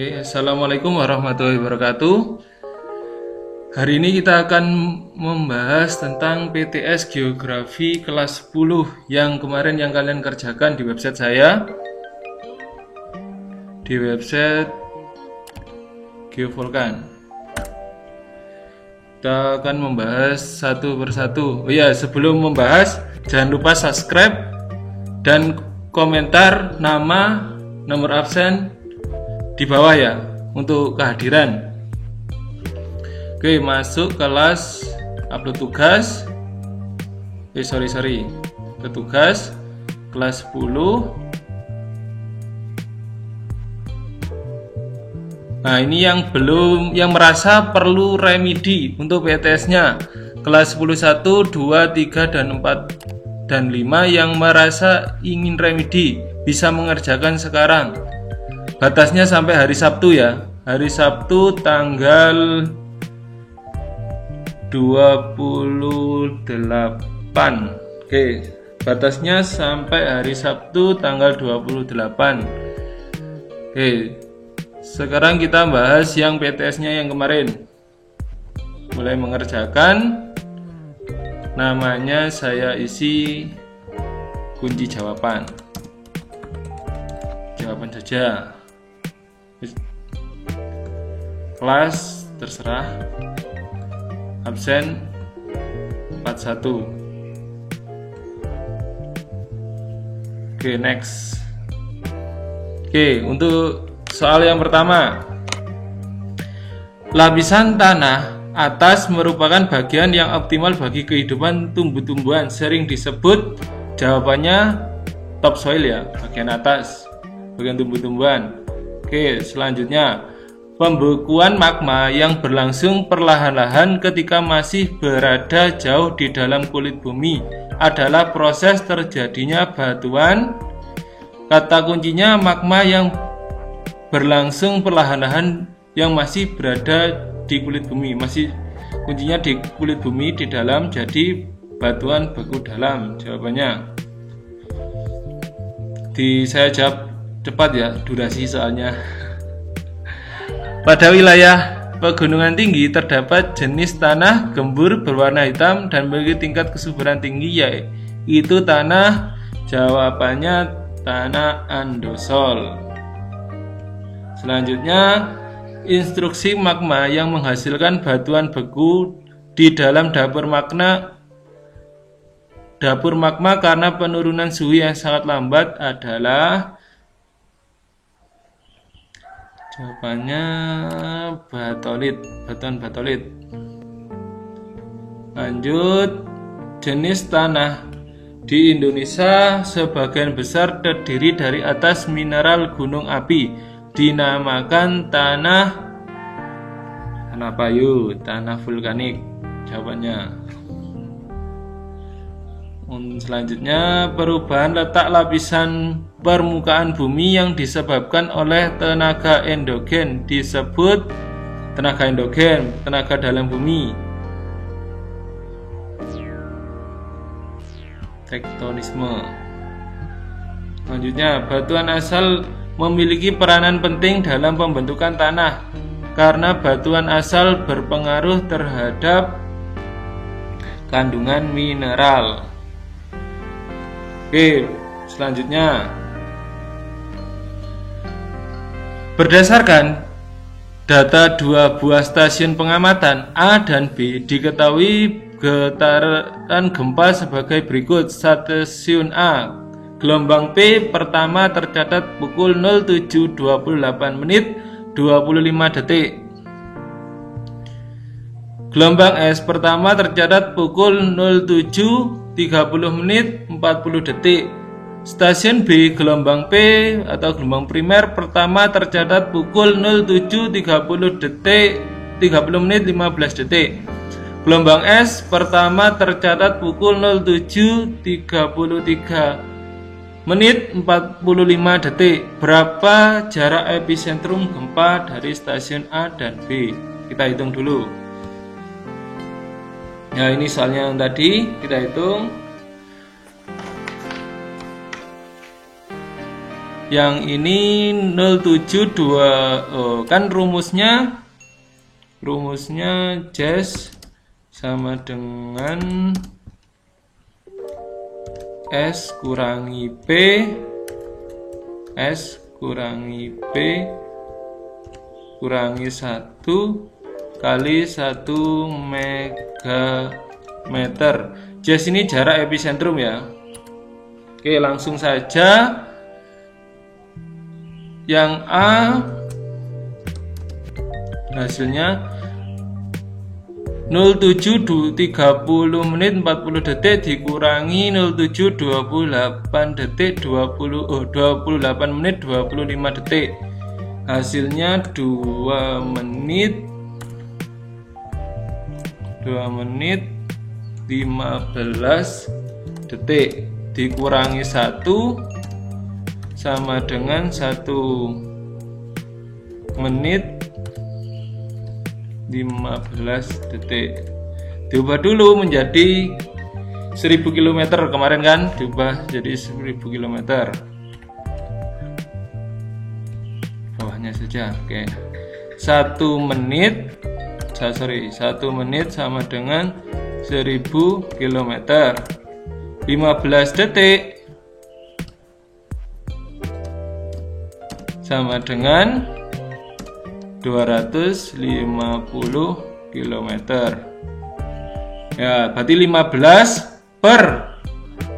Oke, Assalamualaikum warahmatullahi wabarakatuh. Hari ini kita akan membahas tentang PTS Geografi kelas 10 yang kemarin yang kalian kerjakan di website saya, di website Geovolcan. Kita akan membahas satu persatu. Oh ya, sebelum membahas jangan lupa subscribe dan komentar nama, nomor absen di bawah ya untuk kehadiran. Oke, masuk kelas upload tugas. Ke tugas kelas 10. Nah, ini yang merasa perlu remedi untuk PTS-nya. Kelas 10 1, 2, 3 dan 4 dan 5 yang merasa ingin remedi bisa mengerjakan sekarang. Batasnya sampai hari Sabtu ya. Hari Sabtu tanggal 28. Oke, batasnya sampai hari Sabtu tanggal 28. Oke, sekarang kita bahas yang PTS-nya yang kemarin. Mulai mengerjakan. Namanya saya isi kunci jawaban. Jawaban saja. Kelas terserah. Absen 41. Oke, next. Oke, untuk soal yang pertama. Lapisan tanah atas merupakan bagian yang optimal bagi kehidupan tumbuh-tumbuhan. Sering disebut, jawabannya topsoil ya, bagian atas, bagian tumbuh-tumbuhan. Oke, selanjutnya. Pembekuan magma yang berlangsung perlahan-lahan ketika masih berada jauh di dalam kulit bumi adalah proses terjadinya batuan. Kata kuncinya magma yang berlangsung perlahan-lahan yang masih berada di kulit bumi. Masih kuncinya di kulit bumi di dalam, jadi batuan beku dalam. Jawabannya. Saya jawab cepat ya, durasi soalnya. Pada wilayah pegunungan tinggi terdapat jenis tanah gembur berwarna hitam dan memiliki tingkat kesuburan tinggi, yaitu tanah. Jawabannya tanah andosol. Selanjutnya, instruksi magma yang menghasilkan batuan beku di dalam dapur magma karena penurunan suhu yang sangat lambat adalah. Jawabannya batuan batolit. Lanjut, jenis tanah di Indonesia sebagian besar terdiri dari atas mineral gunung api, dinamakan tanah payu, tanah vulkanik. Jawabannya. Selanjutnya, perubahan letak lapisan permukaan bumi yang disebabkan oleh tenaga endogen disebut tenaga endogen, tenaga dalam bumi. Tektonisme. Selanjutnya, batuan asal memiliki peranan penting dalam pembentukan tanah karena batuan asal berpengaruh terhadap kandungan mineral. Oke, selanjutnya. Berdasarkan data dua buah stasiun pengamatan A dan B, diketahui getaran gempa sebagai berikut. Stasiun A, gelombang P pertama tercatat pukul 07.28 menit 25 detik. Gelombang S pertama tercatat pukul 07.30 menit 40 detik. Stasiun B, gelombang P atau gelombang primer pertama tercatat pukul 07.30 menit 15 detik. Gelombang S pertama tercatat pukul 07.33 menit 45 detik. Berapa jarak epicentrum gempa dari stasiun A dan B? Kita hitung dulu. Ya, ini soalnya yang tadi kita hitung. Yang ini 072, kan rumusnya Jas sama dengan S kurangi P kurangi 1 kali 1 megameter. Jas ini jarak epicentrum ya. Oke, langsung saja. Yang A hasilnya 07 30 menit 40 detik dikurangi 07 28 detik 28 menit 25 detik. Hasilnya 2 menit 15 detik dikurangi 1 sama dengan 1 menit 15 detik. Diubah dulu menjadi 1000 km. Kemarin kan diubah jadi 1000 km. Bawahnya saja. Oke. 1 menit sama dengan 1000 km. 15 detik sama dengan 250 km. Ya, berarti 15 per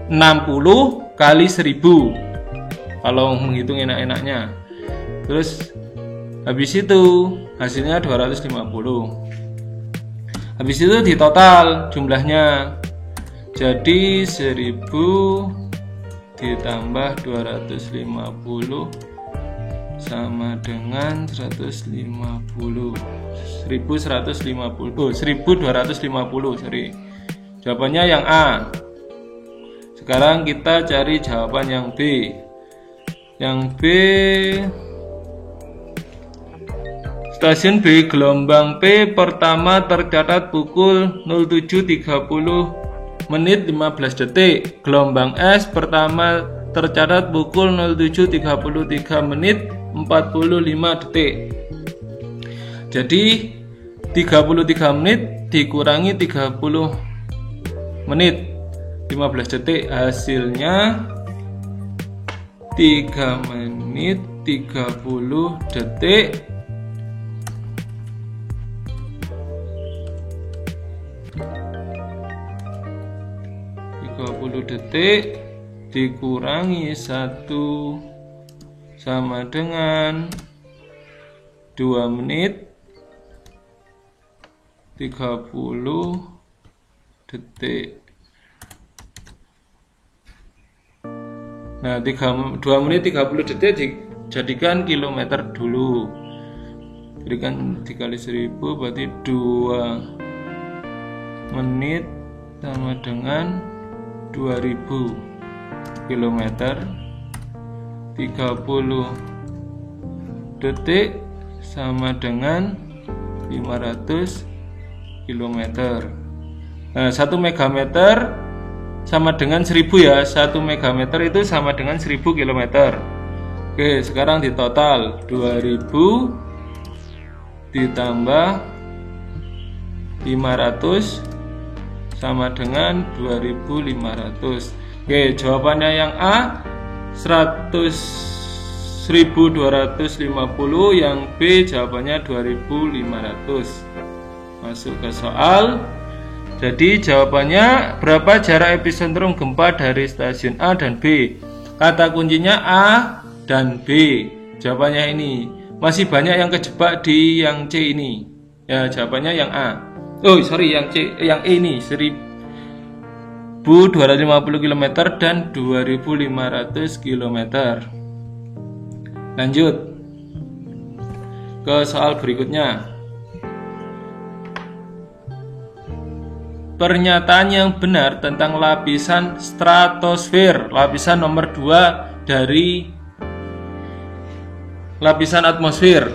60 kali 1000 kalau menghitung enak-enaknya. Terus habis itu hasilnya 250. Habis itu di total jumlahnya jadi 1000 ditambah 250 sama dengan 1250. Sorry. Jawabannya yang A. Sekarang kita cari jawaban yang B. Yang B, stasiun B gelombang P pertama tercatat pukul 07.30 menit 15 detik. Gelombang S pertama tercatat pukul 07.33 menit 45 detik. Jadi 33 menit dikurangi 30 menit 15 detik, hasilnya 3 menit 30 detik 30 detik dikurangi 1 sama dengan 2 menit 30 detik. Nah, 2 menit 30 detik dijadikan kilometer dulu. Berikan dikali 1000 berarti 2 menit sama dengan 2000 kilometer. 30 detik sama dengan 500 km. Nah, 1 megameter sama dengan 1000 ya. 1 megameter itu sama dengan 1000 km. Oke, sekarang di total 2000 ditambah 500 sama dengan 2500. Oke, jawabannya yang A 1250, yang B jawabannya 2500. Masuk ke soal. Jadi jawabannya berapa jarak epicentrum gempa dari stasiun A dan B? Kata kuncinya A dan B. Jawabannya ini. Masih banyak yang kejebak di yang C ini. Ya, jawabannya yang A. Oh, sorry, yang C, yang E ini 1250 km dan 2500 km. Lanjut ke soal berikutnya. Pernyataan yang benar tentang lapisan stratosfer, lapisan nomor 2 dari lapisan atmosfer.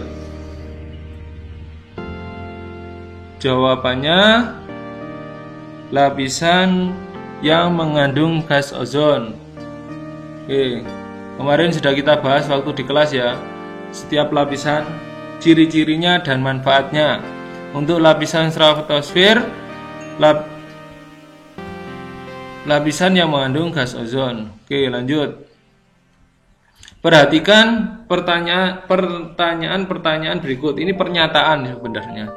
Jawabannya lapisan yang mengandung gas ozon. Oke. Kemarin sudah kita bahas waktu di kelas ya. Setiap lapisan, ciri-cirinya dan manfaatnya. Untuk lapisan stratosfer, lapisan yang mengandung gas ozon. Oke, lanjut. Perhatikan pertanyaan berikut. Ini pernyataan sebenarnya.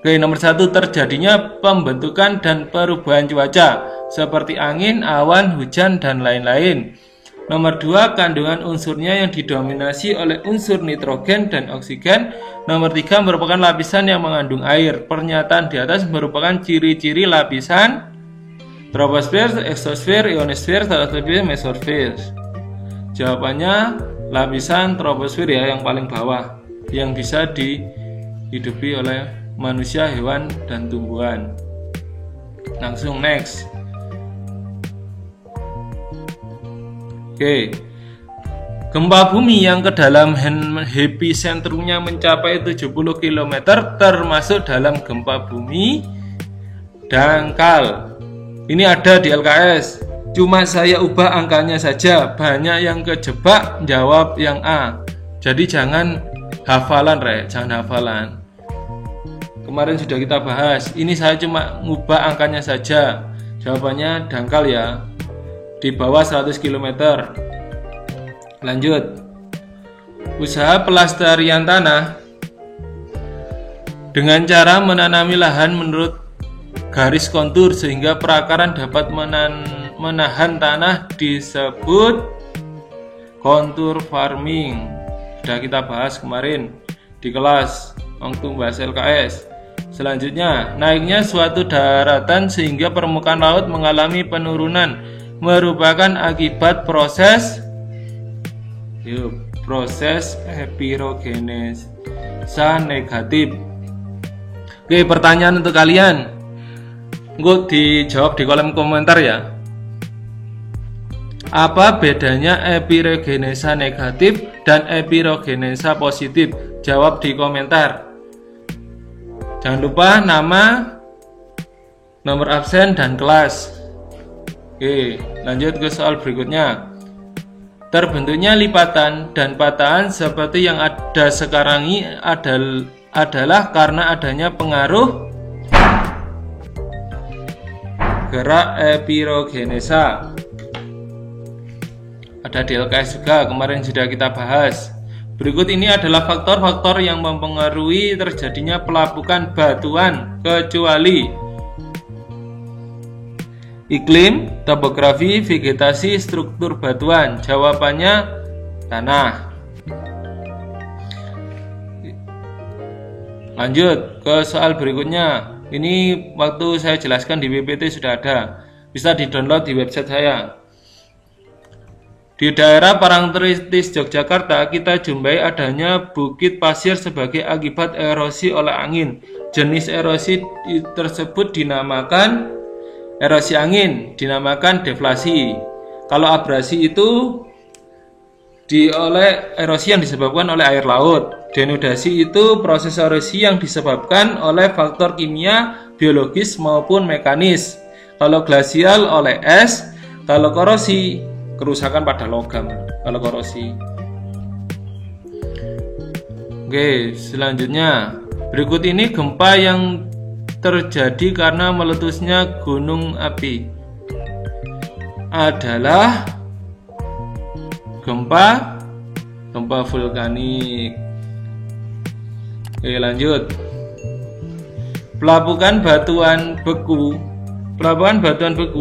Oke, nomor 1, terjadinya pembentukan dan perubahan cuaca seperti angin, awan, hujan, dan lain-lain. Nomor 2, kandungan unsurnya yang didominasi oleh unsur nitrogen dan oksigen. Nomor 3, merupakan lapisan yang mengandung air. Pernyataan di atas merupakan ciri-ciri lapisan troposfer, eksosfer, ionosfer, stratosfer, mesosfer. Jawabannya lapisan troposfer ya, yang paling bawah, yang bisa dihidupi oleh manusia, hewan, dan tumbuhan. Langsung next. Oke. Gempa bumi yang ke dalam episentrumnya mencapai 70 km termasuk dalam gempa bumi dangkal. Ini ada di LKS. Cuma saya ubah angkanya saja. Banyak yang kejebak jawab yang A. Jadi jangan hafalan, jangan hafalan. Kemarin sudah kita bahas. Ini saya cuma ngubah angkanya saja. Jawabannya dangkal ya. Di bawah 100 km. Lanjut. Usaha pelestarian tanah dengan cara menanami lahan menurut garis kontur sehingga perakaran dapat menahan tanah disebut kontur farming. Sudah kita bahas kemarin di kelas waktu bahas LKS. Selanjutnya, naiknya suatu daratan sehingga permukaan laut mengalami penurunan merupakan akibat proses epirogenesa negatif. Oke, pertanyaan untuk kalian. Gue dijawab di kolom komentar ya. Apa bedanya epirogenesa negatif dan epirogenesa positif? Jawab di komentar. Jangan lupa nama, nomor absen, dan kelas. Oke, lanjut ke soal berikutnya. Terbentuknya lipatan dan patahan seperti yang ada sekarang ini adalah karena adanya pengaruh gerak epirogenesa. Ada di LKS juga, kemarin sudah kita bahas. Berikut ini adalah faktor-faktor yang mempengaruhi terjadinya pelapukan batuan, kecuali iklim, topografi, vegetasi, struktur batuan. Jawabannya tanah. Lanjut ke soal berikutnya. Ini waktu saya jelaskan di PPT sudah ada. Bisa di-download di website saya. Di daerah Parangtritis Yogyakarta, kita jumpai adanya bukit pasir sebagai akibat erosi oleh angin. Jenis erosi tersebut dinamakan erosi angin, dinamakan deflasi. Kalau abrasi itu erosi yang disebabkan oleh air laut. Denudasi itu proses erosi yang disebabkan oleh faktor kimia, biologis maupun mekanis. Kalau glasial oleh es. Kalau korosi, kerusakan pada logam. Kalau korosi. Oke, selanjutnya. Berikut ini gempa yang terjadi karena meletusnya gunung api adalah gempa vulkanik. Oke, lanjut. Pelapukan batuan beku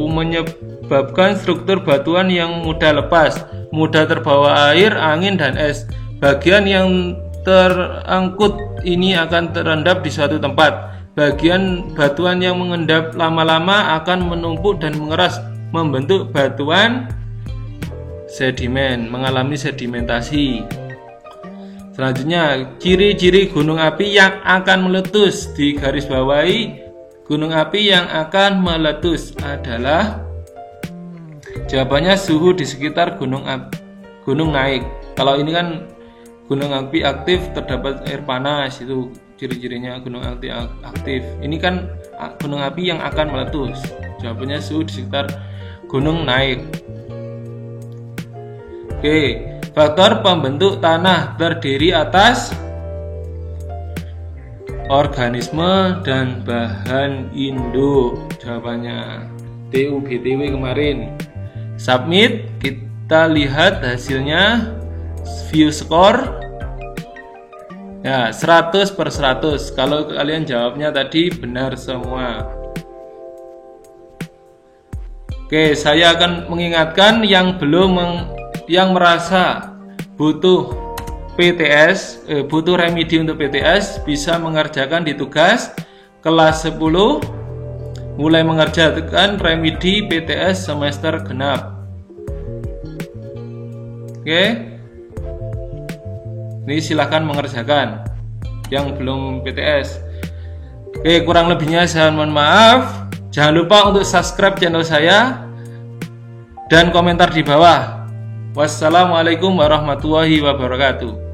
menyebabkan struktur batuan yang mudah lepas, mudah terbawa air, angin, dan es. Bagian yang terangkut ini akan terendap di suatu tempat. Bagian batuan yang mengendap lama-lama akan menumpuk dan mengeras, membentuk batuan sedimen, mengalami sedimentasi. Selanjutnya, ciri-ciri gunung api yang akan meletus. Di garis bawahi, gunung api yang akan meletus adalah, jawabannya suhu di sekitar gunung naik. Kalau ini kan gunung api aktif, terdapat air panas, itu ciri-cirinya gunung api aktif. Ini kan gunung api yang akan meletus. Jawabannya suhu di sekitar gunung naik. Oke, Faktor pembentuk tanah terdiri atas organisme dan bahan induk. Jawabannya TUBTW kemarin. Submit, kita lihat hasilnya. View score. Ya, 100/100. Kalau kalian jawabnya tadi benar semua. Oke, saya akan mengingatkan yang merasa butuh PTS, butuh remedi untuk PTS, bisa mengerjakan di tugas kelas 10, mulai mengerjakan remedi PTS semester genap. Oke. Ini silahkan mengerjakan yang belum PTS. Oke, kurang lebihnya saya mohon maaf. Jangan lupa untuk subscribe channel saya dan komentar di bawah. Wassalamualaikum warahmatullahi wabarakatuh.